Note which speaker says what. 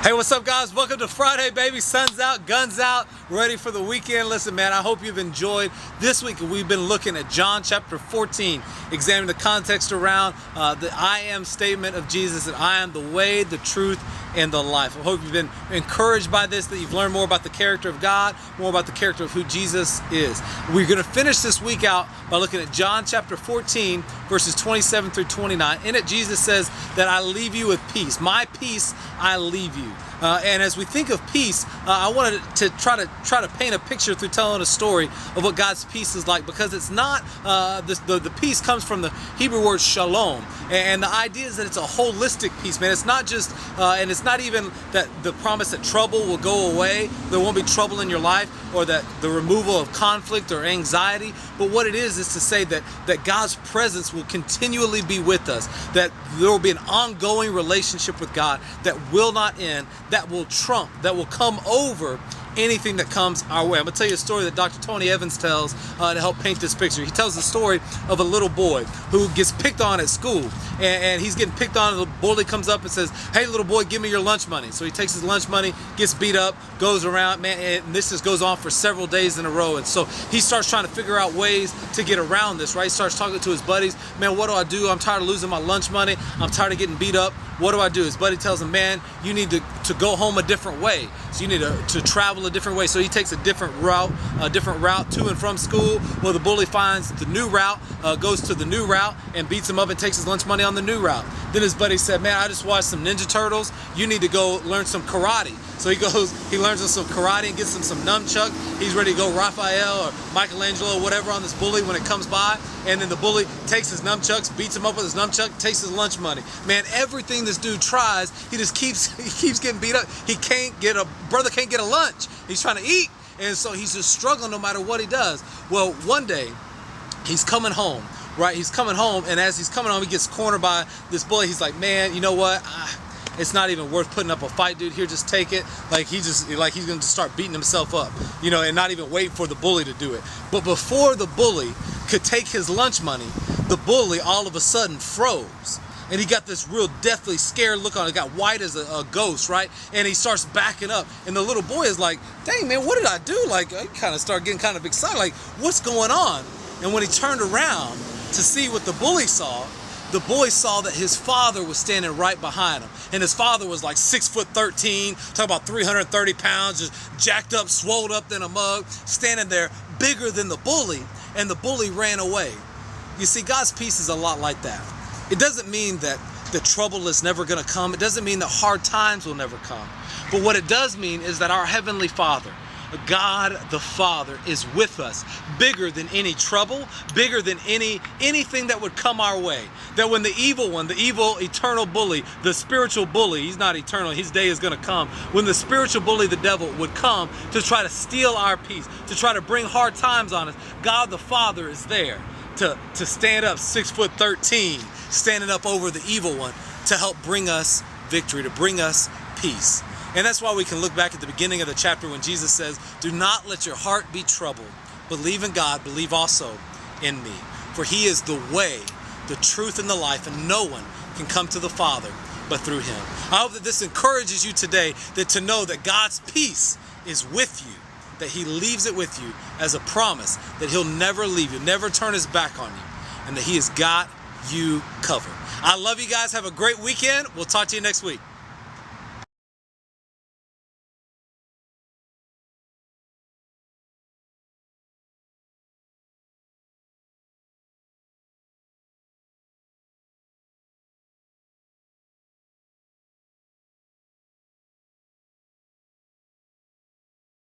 Speaker 1: Hey, what's up, guys? Welcome to Friday, baby. Sun's out, guns out, ready for the weekend. Listen, man, I hope you've enjoyed this week. We've been looking at John chapter 14, examining the context around the I am statement of Jesus, that I am the way, the truth, and the life. I hope you've been encouraged by this, that you've learned more about the character of God, more about the character of who Jesus is. We're going to finish this week out by looking at John chapter 14, verses 27 through 29. In it, Jesus says that I leave you with peace. My peace I leave you. And as we think of peace, I wanted to try to paint a picture through telling a story of what God's peace is like, because it's not the peace comes from the Hebrew word shalom, and the idea is that it's a holistic peace, man. It's not just and it's not even that the promise that trouble will go away, there won't be trouble in your life, or that the removal of conflict or anxiety. But what it is to say that God's presence will continually be with us, that there will be an ongoing relationship with God that will not end, that will trump, that will come over anything that comes our way. I'm going to tell you a story that Dr. Tony Evans tells to help paint this picture. He tells the story of a little boy who gets picked on at school, and he's getting picked on, and the bully comes up and says, "Hey, little boy, give me your lunch money." So he takes his lunch money, gets beat up, goes around, man, and this just goes on for several days in a row. And so he starts trying to figure out ways to get around this, right? He starts talking to his buddies. "Man, what do I do? I'm tired of losing my lunch money. I'm tired of getting beat up. What do I do?" His buddy tells him, "Man, you need to go home a different way. So you need to travel a different way." So he takes a different route to and from school. Well, the bully finds the new route, goes to the new route, and beats him up and takes his lunch money on the new route. Then his buddy said, "Man, I just watched some Ninja Turtles. You need to go learn some karate." So he learns some karate and gets him some nunchuck. He's ready to go Raphael or Michelangelo or whatever on this bully when it comes by. And then the bully takes his nunchucks, beats him up with his nunchuck, takes his lunch money. Man, everything this dude tries, he keeps getting beat up. Brother can't get a lunch. He's trying to eat. And so he's just struggling no matter what he does. Well, one day he's coming home, right? He's coming home, and as he's coming home, he gets cornered by this bully. He's like, "Man, you know what? It's not even worth putting up a fight, dude. Here, just take it." He's going to start beating himself up, and not even wait for the bully to do it. But before the bully could take his lunch money, the bully all of a sudden froze. And he got this real deathly scared look on it. It got white as a ghost, right? And he starts backing up. And the little boy is like, "Dang, man, what did I do?" Like, I kind of start getting kind of excited. Like, what's going on? And when he turned around to see what the bully saw, the boy saw that his father was standing right behind him. And his father was like 6'13", talking about 330 pounds, just jacked up, swolled up in a mug, standing there bigger than the bully. And the bully ran away. You see, God's peace is a lot like that. It doesn't mean that the trouble is never going to come. It doesn't mean that hard times will never come. But what it does mean is that our Heavenly Father, God the Father, is with us, bigger than any trouble, bigger than anything that would come our way. That when the evil one, the evil eternal bully, the spiritual bully, he's not eternal, his day is going to come. When the spiritual bully, the devil, would come to try to steal our peace, to try to bring hard times on us, God the Father is there to stand up, 6'13", standing up over the evil one, to help bring us victory, to bring us peace. And that's why we can look back at the beginning of the chapter when Jesus says, "Do not let your heart be troubled. Believe in God, believe also in me. For he is the way, the truth, and the life, and no one can come to the Father but through him." I hope that this encourages you today, that to know that God's peace is with you, that he leaves it with you as a promise, that he'll never leave you, never turn his back on you, and that he has got you covered. I love you guys. Have a great weekend. We'll talk to you next week.